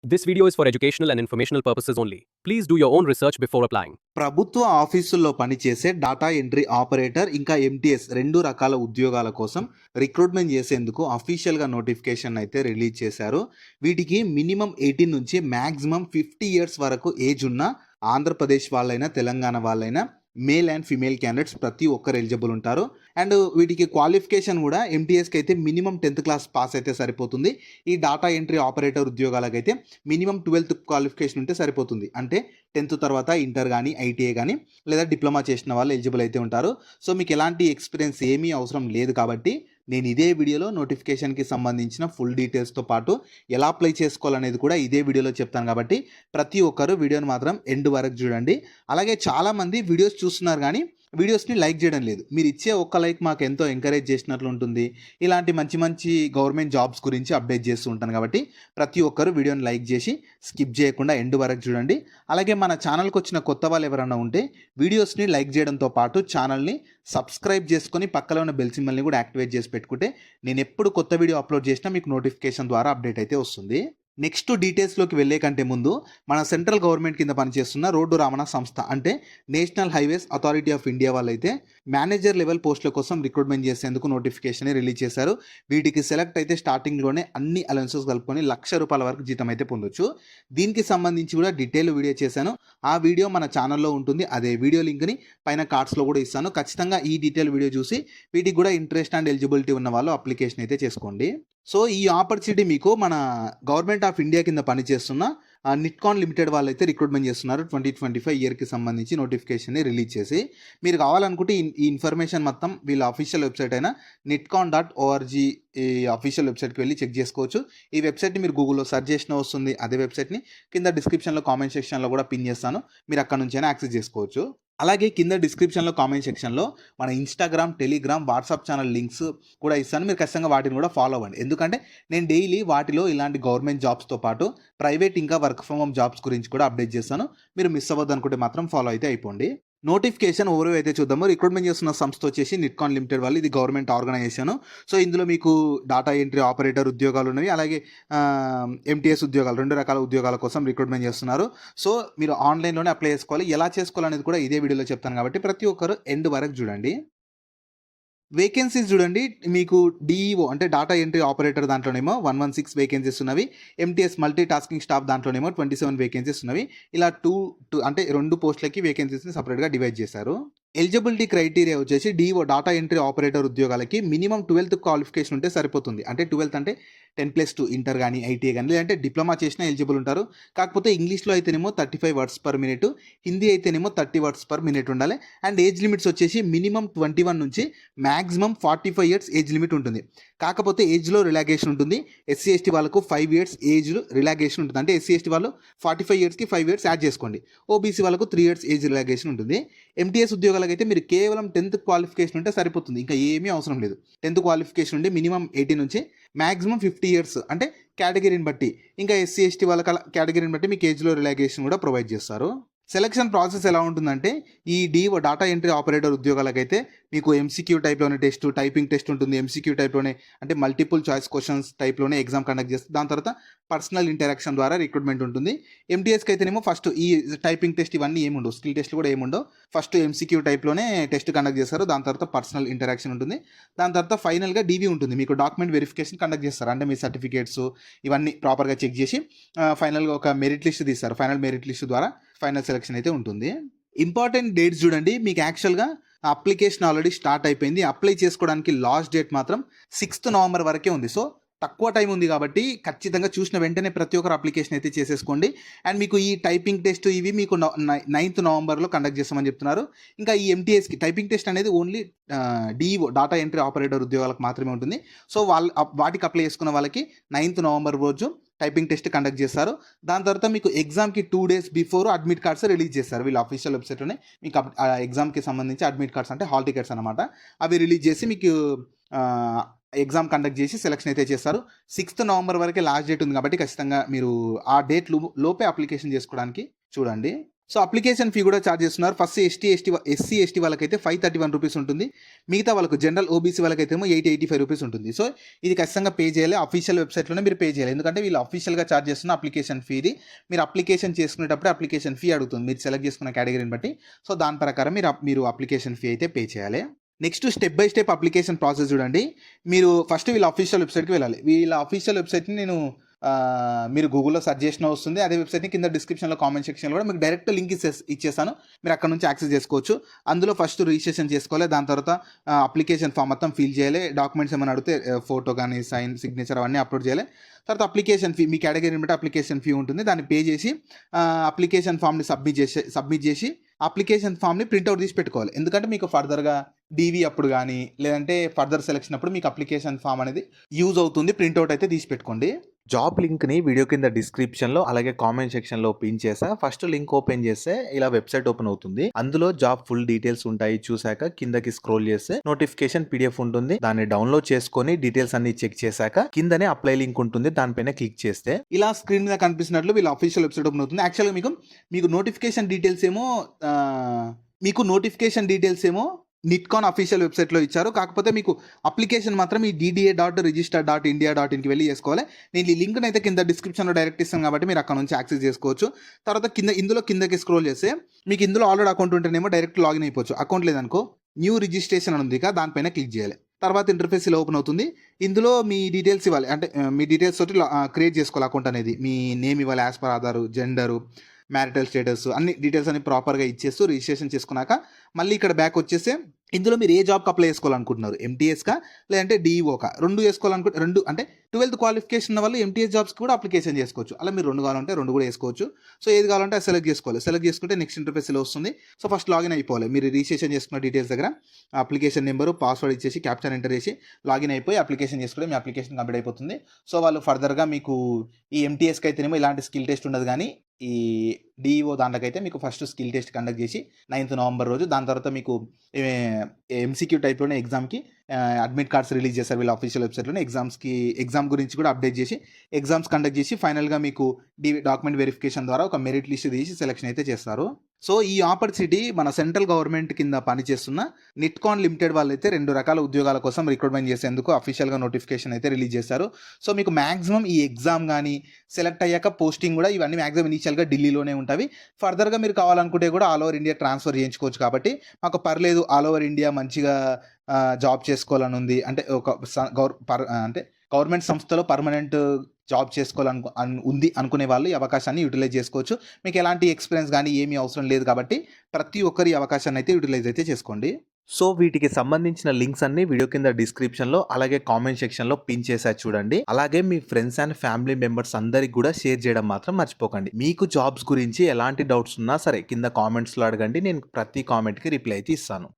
This video is for educational and informational purposes only. Please do your own research before applying. ప్రభుత్వ ఆఫీసుల్లో పనిచేసే data entry operator ఇంకా MTS రెండు రకాల ఉద్యోగాల కోసం రిక్రూట్మెంట్ చేసేందుకు అఫీషియల్గా నోటిఫికేషన్ అయితే రిలీజ్ చేశారు. వీటికి మినిమం 18 నుంచి మ్యాక్సిమం 50 ఇయర్స్ వరకు ఏజ్ ఉన్న ఆంధ్రప్రదేశ్ వాళ్ళైనా తెలంగాణ వాళ్ళైనా మేల్ అండ్ ఫిమేల్ క్యాండిడేట్స్ ప్రతి ఒక్కరు ఎలిజిబుల్ ఉంటారు. అండ్ వీటికి క్వాలిఫికేషన్ కూడా ఎంటీఎస్కి అయితే మినిమం 10th క్లాస్ పాస్ అయితే సరిపోతుంది. ఈ డాటా ఎంట్రీ ఆపరేటర్ ఉద్యోగాలకైతే మినిమం 12th క్వాలిఫికేషన్ ఉంటే సరిపోతుంది. అంటే 10th తర్వాత ఇంటర్ కానీ ఐటీఐ కానీ లేదా డిప్లొమా చేసిన వాళ్ళు ఎలిజిబుల్ అయితే ఉంటారు. సో మీకు ఎలాంటి ఎక్స్పీరియన్స్ ఏమీ అవసరం లేదు కాబట్టి నేను ఇదే వీడియోలో నోటిఫికేషన్కి సంబంధించిన ఫుల్ డీటెయిల్స్తో పాటు ఎలా అప్లై చేసుకోవాలనేది కూడా ఇదే వీడియోలో చెప్తాను. కాబట్టి ప్రతి ఒక్కరు వీడియోని మాత్రం ఎండ్ వరకు చూడండి. అలాగే చాలామంది వీడియోస్ చూస్తున్నారు కానీ వీడియోస్ని లైక్ చేయడం లేదు. మీరు ఇచ్చే ఒక్క లైక్ మాకు ఎంతో ఎంకరేజ్ చేసినట్లు ఉంటుంది. ఇలాంటి మంచి మంచి గవర్నమెంట్ జాబ్స్ గురించి అప్డేట్ చేస్తూ ఉంటాను. కాబట్టి ప్రతి ఒక్కరు వీడియోని లైక్ చేసి స్కిప్ చేయకుండా ఎండ్ వరకు చూడండి. అలాగే మన ఛానల్కి వచ్చిన కొత్త వాళ్ళు ఎవరైనా ఉంటే వీడియోస్ని లైక్ చేయడంతో పాటు ఛానల్ని సబ్స్క్రైబ్ చేసుకొని పక్కలో ఉన్న బెల్ సింబల్ని కూడా యాక్టివేట్ చేసి పెట్టుకుంటే నేను ఎప్పుడు కొత్త వీడియో అప్లోడ్ చేసినా మీకు నోటిఫికేషన్ ద్వారా అప్డేట్ అయితే వస్తుంది. నెక్స్ట్ డీటెయిల్స్లోకి వెళ్ళే కంటే ముందు మన సెంట్రల్ గవర్నమెంట్ కింద పనిచేస్తున్న రోడ్డు రవాణా సంస్థ అంటే national highways authority of India వాళ్ళైతే మేనేజర్ లెవెల్ పోస్టుల కోసం రిక్రూట్మెంట్ చేసేందుకు నోటిఫికేషన్ రిలీజ్ చేశారు. వీటికి సెలెక్ట్ అయితే స్టార్టింగ్లోనే అన్ని అలవెన్సెస్ కలుపుకొని ₹1,00,000 వరకు జీతం అయితే పొందొచ్చు. దీనికి సంబంధించి కూడా డీటెయిల్ వీడియో చేశాను. ఆ వీడియో మన ఛానల్లో ఉంటుంది. అదే వీడియో లింక్ని పైన కార్డ్స్లో కూడా ఇస్తాను. ఖచ్చితంగా ఈ డీటెయిల్ వీడియో చూసి వీటికి కూడా ఇంట్రెస్ట్ అండ్ ఎలిజిబిలిటీ ఉన్న వాళ్ళు అప్లికేషన్ అయితే చేసుకోండి. సో ఈ ఆపర్చునిటీ మీకు మన గవర్నమెంట్ ఆఫ్ ఇండియా కింద పనిచేస్తున్న నిట్కాన్ లిమిటెడ్ వాళ్ళు అయితే రిక్రూట్మెంట్ చేస్తున్నారు. 2025 ఇయర్కి సంబంధించి నోటిఫికేషన్ని రిలీజ్ చేసి మీరు కావాలనుకుంటే ఈ ఇన్ఫర్మేషన్ మొత్తం వీళ్ళ అఫీషియల్ వెబ్సైట్ అయిన nitcon.org ఈ అఫీషియల్ వెబ్సైట్కి వెళ్ళి చెక్ చేసుకోవచ్చు. ఈ వెబ్సైట్ని మీరు గూగుల్లో సెర్చ్ చేసినా వస్తుంది. అదే వెబ్సైట్ని కింద డిస్క్రిప్షన్లో కామెంట్ సెక్షన్లో కూడా పిన్ చేస్తాను. మీరు అక్కడ నుంచైనా యాక్సెస్ చేసుకోవచ్చు. అలాగే కింద డిస్క్రిప్షన్లో కామెంట్ సెక్షన్లో మన Instagram, Telegram, WhatsApp channel links కూడా ఇస్తాను. మీరు ఖచ్చితంగా వాటిని కూడా ఫాలో అవ్వండి. ఎందుకంటే నేను డైలీ వాటిలో ఇలాంటి గవర్నమెంట్ జాబ్స్తో పాటు ప్రైవేట్ ఇంకా వర్క్ ఫ్రమ్ హోమ్ జాబ్స్ గురించి కూడా అప్డేట్ చేస్తాను. మీరు మిస్ అవ్వద్దు అనుకుంటే మాత్రం ఫాలో అయితే అయిపోండి. నోటిఫికేషన్ ఓవర్ అయితే చూద్దాము. రిక్రూట్మెంట్ చేస్తున్న సంస్థ వచ్చేసి నిట్కాన్ లిమిటెడ్ వాళ్ళు. ఇది గవర్నమెంట్ ఆర్గనైజేషన్. సో ఇందులో మీకు డాటా ఎంట్రీ ఆపరేటర్ ఉద్యోగాలు ఉన్నవి. అలాగే ఎంటీఎస్ ఉద్యోగాలు, 2 రకాల ఉద్యోగాల కోసం రిక్రూట్మెంట్ చేస్తున్నారు. సో మీరు ఆన్లైన్లోనే అప్లై చేసుకోవాలి. ఎలా చేసుకోవాలనేది కూడా ఇదే వీడియోలో చెప్తాను. కాబట్టి ప్రతి ఒక్కరు ఎండ్ వరకు చూడండి. వేకెన్సీస్ చూడండి. మీకు డిఈఓ అంటే డాటా ఎంట్రీ ఆపరేటర్ దాంట్లోనేమో 116 వేకెన్సీస్ ఉన్నవి. ఎంటీఎస్ మల్టీ టాస్కింగ్ స్టాఫ్ దాంట్లోనేమో 27 వేకెన్సీస్ ఉన్నవి. ఇలా అంటే 2 పోస్టులకి వేకెన్సీస్ని సపరేట్గా డివైడ్ చేశారు. ఎలిజిబిలిటీ క్రైటీరియా వచ్చేసి డిఓ డాటా ఎంట్రీ ఆపరేటర్ ఉద్యోగాలకి మినిమం 12th క్వాలిఫికేషన్ ఉంటే సరిపోతుంది. అంటే 12th అంటే 10+2 ఇంటర్ కానీ ఐటీఐ కానీ లేదంటే డిప్లొమా చేసినా ఎలిజిబుల్ ఉంటారు. కాకపోతే ఇంగ్లీష్లో అయితేనేమో 35 వర్డ్స్ పర్ మినిట్, హిందీ అయితేనేమో 30 వర్డ్స్ పర్ మినిట్ ఉండాలి. అండ్ ఏజ్ లిమిట్స్ వచ్చేసి మినిమం 21 నుంచి మ్యాక్సిమం 45 ఇయర్స్ ఏజ్ లిమిట్ ఉంటుంది. కాకపోతే ఏజ్లో రిలాగేషన్ ఉంటుంది. ఎస్సీ ఎస్టీ వాళ్ళకు 5 ఇయర్స్ ఏజ్ రిలాగేషన్ ఉంటుంది. అంటే ఎస్సీ ఎస్టీ వాళ్ళు 45 ఇయర్స్కి 5 ఇయర్స్ యాడ్ చేసుకోండి. ఓబీసీ వాళ్ళకు 3 ఇయర్స్ ఏజ్ రిలాగేషన్ ఉంటుంది. ఎంటీఎస్ ఉద్యోగాలకైతే మీరు కేవలం 10th క్వాలిఫికేషన్ ఉంటే సరిపోతుంది. ఇంకా ఏమీ అవసరం లేదు. 10th క్వాలిఫికేషన్ ఉండి మినిమం 18 నుంచి మ్యాక్సిమం 50 ఇయర్స్ అంటే కేటగిరీని బట్టి, ఇంకా ఎస్సీ ఎస్టీ వాళ్ళ కేటగిరీని బట్టి మీకు ఏజ్లో రిలాగేషన్ కూడా ప్రొవైడ్ చేస్తారు. సెలక్షన్ ప్రాసెస్ ఎలా ఉంటుందంటే ఈ డాటా ఎంట్రీ ఆపరేటర్ ఉద్యోగాలకైతే మీకు ఎంసీక్యూ టైప్లోనే టెస్ట్, టైపింగ్ టెస్ట్ ఉంటుంది. ఎంసీక్యూ టైప్లోనే అంటే మల్టిపుల్ చాయిస్ క్వశ్చన్స్ టైప్లోనే ఎగ్జామ్ కండక్ట్ చేస్తుంది. దాని తర్వాత పర్సనల్ ఇంటరాక్షన్ ద్వారా రిక్రూట్మెంట్ ఉంటుంది. ఎంటీఎస్కి అయితేనేమో ఫస్ట్ ఈ టైపింగ్ టెస్ట్ ఇవన్నీ ఏముండవు, స్కిల్ టెస్ట్లు కూడా ఏముండవు. ఫస్ట్ ఎంసీక్యూ టైప్లోనే టెస్ట్ కండక్ట్ చేస్తారు. దాని తర్వాత పర్సనల్ ఇంటరాక్షన్ ఉంటుంది. దాని తర్వాత ఫైనల్గా డీవీ ఉంటుంది. మీకు డాక్యుమెంట్ వెరిఫికేషన్ కండక్ట్ చేస్తారు. అంటే మీ సర్టిఫికేట్స్ ఇవన్నీ ప్రాపర్గా చెక్ చేసి ఫైనల్గా ఒక మెరిట్ లిస్ట్ తీస్తారు. ఫైనల్ మెరిట్ లిస్ట్ ద్వారా ఫైనల్ సెలక్షన్ అయితే ఉంటుంది. ఇంపార్టెంట్ డేట్స్ చూడండి. మీకు యాక్చువల్గా అప్లికేషన్ ఆల్రెడీ స్టార్ట్ అయిపోయింది. అప్లై చేసుకోవడానికి లాస్ట్ డేట్ మాత్రం 6th నవంబర్ వరకే ఉంది. సో తక్కువ టైం ఉంది కాబట్టి ఖచ్చితంగా చూసిన వెంటనే ప్రతి ఒక్కరు అప్లికేషన్ అయితే చేసేసుకోండి. అండ్ మీకు ఈ టైపింగ్ టెస్ట్ ఇవి మీకు 9th నవంబర్లో కండక్ట్ చేస్తామని చెప్తున్నారు. ఇంకా ఈ ఎంటీఎస్కి టైపింగ్ టెస్ట్ అనేది only DEO data entry operator ఉద్యోగాలకు మాత్రమే ఉంటుంది. సో వాటికి అప్లై చేసుకున్న వాళ్ళకి 9th నవంబర్ రోజు టైపింగ్ టెస్ట్ కండక్ట్ చేస్తారు. దాని తర్వాత మీకు ఎగ్జామ్కి 2 days before admit cards release చేస్తారు. వీళ్ళ అఫీషియల్ వెబ్సైట్లోనే మీకు ఎగ్జామ్కి సంబంధించి అడ్మిట్ కార్డ్స్ అంటే హాల్ టికెట్స్ అనమాట, అవి రిలీజ్ చేసి మీకు ఎగ్జామ్ కండక్ట్ చేసి సెలక్షన్ అయితే చేస్తారు. 6th నవంబర్ వరకే లాస్ట్ డేట్ ఉంది కాబట్టి ఖచ్చితంగా మీరు ఆ డేట్ లోపే అప్లికేషన్ చేసుకోవడానికి చూడండి. సో అప్లికేషన్ ఫీ కూడా ఛార్జ్ చేస్తున్నారు. ఫస్ట్ ఎస్సీ ఎస్టీ వాళ్ళకైతే 531 రూపీస్ ఉంటుంది. మిగతా వాళ్ళకు జనరల్ ఓబీసీ వాళ్ళకైతే ఏమో 85 రూపీస్ ఉంటుంది. సో ఇది ఖచ్చితంగా పే చేయాలి. అఫీషియల్ వెబ్సైట్లోనే మీరు పే చేయాలి. ఎందుకంటే వీళ్ళు అఫీషియల్గా ఛార్జ్ చేస్తున్న అప్లికేషన్ ఫీది. మీరు అప్లికేషన్ చేసుకునేటప్పుడు అప్లికేషన్ ఫీ అడుగుతుంది మీరు సెలెక్ట్ చేసుకున్న కేటగిరీని బట్టి. సో దాని ప్రకారం మీరు అప్లికేషన్ ఫీ అయితే పే చేయాలి. Next step by step application process చూడండి. మీరు ఫస్ట్ వీళ్ళ అఫీషియల్ వెబ్సైట్కి వెళ్ళాలి. వీళ్ళ అఫీషియల్ వెబ్సైట్ని నేను మీరు గూగుల్లో సెర్చ్ చేసినా వస్తుంది. అదే వెబ్సైట్ని కింద డిస్క్రిప్షన్లో కామెంట్ సెక్షన్లో కూడా మీకు డైరెక్ట్ లింక్ ఇచ్చేసాను. మీరు అక్కడ నుంచి యాక్సెస్ చేసుకోవచ్చు. అందులో ఫస్ట్ రిజిస్ట్రేషన్ చేసుకోవాలి. దాని తర్వాత అప్లికేషన్ ఫామ్ మొత్తం ఫిల్ చేయాలి. డాక్యుమెంట్స్ ఏమైనా అడిగితే ఫోటో కానీ సైన్ సిగ్నేచర్ అవన్నీ అప్లోడ్ చేయాలి. తర్వాత అప్లికేషన్ ఫీ మీ కేటగిరీని బట్టి అప్లికేషన్ ఫీ ఉంటుంది. దాన్ని పే చేసి అప్లికేషన్ ఫామ్ని సబ్మిట్ చేసి అప్లికేషన్ ఫామ్ని ప్రింట్అవుట్ తీసి పెట్టుకోవాలి. ఎందుకంటే మీకు ఫర్దర్గా డీవీ అప్పుడు కానీ లేదంటే ఫర్దర్ సెలెక్షన్ అప్పుడు మీకు అప్లికేషన్ ఫామ్ అనేది యూజ్ అవుతుంది. ప్రింట్అవుట్ అయితే తీసి పెట్టుకోండి. జాబ్ లింక్ని వీడియో కింద డిస్క్రిప్షన్లో అలాగే కామెంట్ సెక్షన్లో పిన్ చేసా. ఫస్ట్ లింక్ ఓపెన్ చేస్తే ఇలా వెబ్సైట్ ఓపెన్ అవుతుంది. అందులో జాబ్ ఫుల్ డీటెయిల్స్ ఉంటాయి. చూసాక కిందకి స్క్రోల్ చేస్తే నోటిఫికేషన్ పీడిఎఫ్ ఉంటుంది. దాన్ని డౌన్లోడ్ చేసుకొని డీటెయిల్స్ అన్ని చెక్ చేశాక కిందనే అప్లై లింక్ ఉంటుంది. దానిపైన క్లిక్ చేస్తే ఇలా స్క్రీన్ మీద కనిపిస్తున్నట్లు వీళ్ళ అఫీషియల్ వెబ్సైట్ ఓపెన్ అవుతుంది. యాక్చువల్గా మీకు నోటిఫికేషన్ డీటెయిల్స్ ఏమో నిట్కాన్ అఫీషియల్ వెబ్సైట్లో ఇచ్చారు. కాకపోతే మీకు అప్లికేషన్ మాత్రం ఈ dda.register.india.inకి వెళ్ళి చేసుకోవాలి. నేను ఈ లింక్ని అయితే కింద డిస్క్రిప్షన్లో డైరెక్ట్ ఇస్తాను కాబట్టి మీరు అక్కడ నుంచి యాక్సెస్ చేసుకోవచ్చు. తర్వాత కిందకి స్క్రోల్ చేస్తే మీకు ఇందులో ఆల్రెడీ అకౌంట్ ఉంటేనేమో డైరెక్ట్ లాగిన్ అయిపోవచ్చు. అకౌంట్ లేదనుకో న్యూ రిజిస్ట్రేషన్ అని ఉంది, దానిపైన క్లిక్ చేయాలి. తర్వాత ఇంటర్ఫేస్ ఇలా ఓపెన్ అవుతుంది. ఇందులో మీ డీటెయిల్స్ ఇవ్వాలి. అంటే మీ డీటెయిల్స్ తోటి క్రియేట్ చేసుకోవాలి అకౌంట్ అనేది. మీ నేమ్ ఇవ్వాలి, as per Aadhaar, gender, marital status అన్ని డీటెయిల్స్ అన్ని ప్రాపర్గా ఇచ్చేస్తూ రిజిస్ట్రేషన్ చేసుకున్నాక మళ్ళీ ఇక్కడ బ్యాక్ వచ్చేస్తే ఇందులో మీరు ఏ జాబ్కి అప్లై చేసుకోవాలనుకుంటున్నారు, ఎంటీఎస్కా లేదంటే డిఈఓకా, రెండు వేసుకోవాలనుకుంటే రెండు అంటే 12th క్వాలిఫికేషన్ ఉన్న వాళ్ళు ఎంటీఎస్ జాబ్స్కి కూడా అప్లికేషన్ చేసుకోవచ్చు. అలా మీరు రెండు కావాలంటే రెండు కూడా వేసుకోవచ్చు. సో ఏది కావాలంటే అది సెలెక్ట్ చేసుకోవాలి. సెలెక్ట్ చేసుకుంటే నెక్స్ట్ ఇంటర్ఫేస్ ఇలా వస్తుంది. సో ఫస్ట్ లాగిన్ అయిపోవాలి. మీరు రిజిస్ట్రేషన్ చేసుకున్న డీటెయిల్స్ దగ్గర అప్లికేషన్ నెంబరు పాస్వర్డ్ ఇచ్చేసి క్యాప్చర్ ఎంటర్ చేసి లాగిన్ అయిపోయి అప్లికేషన్ చేసుకుంటే మీ అప్లికేషన్ కంప్లీట్ అయిపోతుంది. సో వాళ్ళు ఫర్దర్గా మీకు ఈ ఎంటీఎస్కి అయితేనేమో ఇలాంటి స్కిల్ టెస్ట్ ఉండదు, కానీ ఈ డిఈఓ దాంట్లోకైతే మీకు ఫస్ట్ స్కిల్ టెస్ట్ కండక్ట్ చేసి 9th నవంబర్ రోజు, దాని తర్వాత మీకు ఎంసీక్యూ టైప్లోనే ఎగ్జామ్కి అడ్మిట్ కార్డ్స్ రిలీజ్ చేస్తారు వీళ్ళ అఫీషియల్ వెబ్సైట్లోనే. ఎగ్జామ్ గురించి కూడా అప్డేట్ చేసి ఎగ్జామ్స్ కండక్ట్ చేసి ఫైనల్గా మీకు డాక్యుమెంట్ వెరిఫికేషన్ ద్వారా ఒక మెరిట్ లిస్ట్ తీసి సెలెక్షన్ అయితే చేస్తారు. సో ఈ ఆపర్చునిటీ మన సెంట్రల్ గవర్నమెంట్ కింద పనిచేస్తున్న నిట్కాన్ లిమిటెడ్ వాళ్ళు అయితే 2 రకాల ఉద్యోగాల కోసం రిక్రూట్మెంట్ చేసేందుకు అఫీషియల్గా నోటిఫికేషన్ అయితే రిలీజ్ చేశారు. సో మీకు మ్యాక్సిమం ఈ ఎగ్జామ్ కానీ సెలెక్ట్ అయ్యాక పోస్టింగ్ కూడా ఇవన్నీ మ్యాక్సిమం ఇనీషియల్గా ఢిల్లీలోనే ఉంటాయి. ఫర్దర్గా మీరు కావాలనుకుంటే కూడా ఆల్ ఓవర్ ఇండియా ట్రాన్స్ఫర్ చేయించుకోవచ్చు. కాబట్టి మాకు పర్లేదు ఆల్ ఓవర్ ఇండియా మంచిగా జాబ్ చేసుకోవాలని ఉంది అంటే అంటే గవర్నమెంట్ సంస్థలో పర్మనెంట్ జాబ్ ఉంది అనుకునే వాళ్ళు ఈ అవకాశాన్ని యూటిలైజ్ చేసుకోవచ్చు. మీకు ఎలాంటి ఎక్స్పీరియన్స్ కానీ ఏమీ అవసరం లేదు కాబట్టి ప్రతి ఒక్కరి అవకాశాన్ని అయితే యూటిలైజ్ అయితే చేసుకోండి. సో వీటికి సంబంధించిన లింక్స్ అన్ని వీడియో కింద డిస్క్రిప్షన్లో అలాగే కామెంట్ సెక్షన్లో పిన్ చేసా చూడండి. అలాగే మీ ఫ్రెండ్స్ అండ్ ఫ్యామిలీ మెంబర్స్ అందరికి కూడా షేర్ చేయడం మాత్రం మర్చిపోకండి. మీకు జాబ్స్ గురించి ఎలాంటి డౌట్స్ ఉన్నా సరే కింద కామెంట్స్లో అడగండి. నేను ప్రతి కామెంట్కి రిప్లై అయితే ఇస్తాను.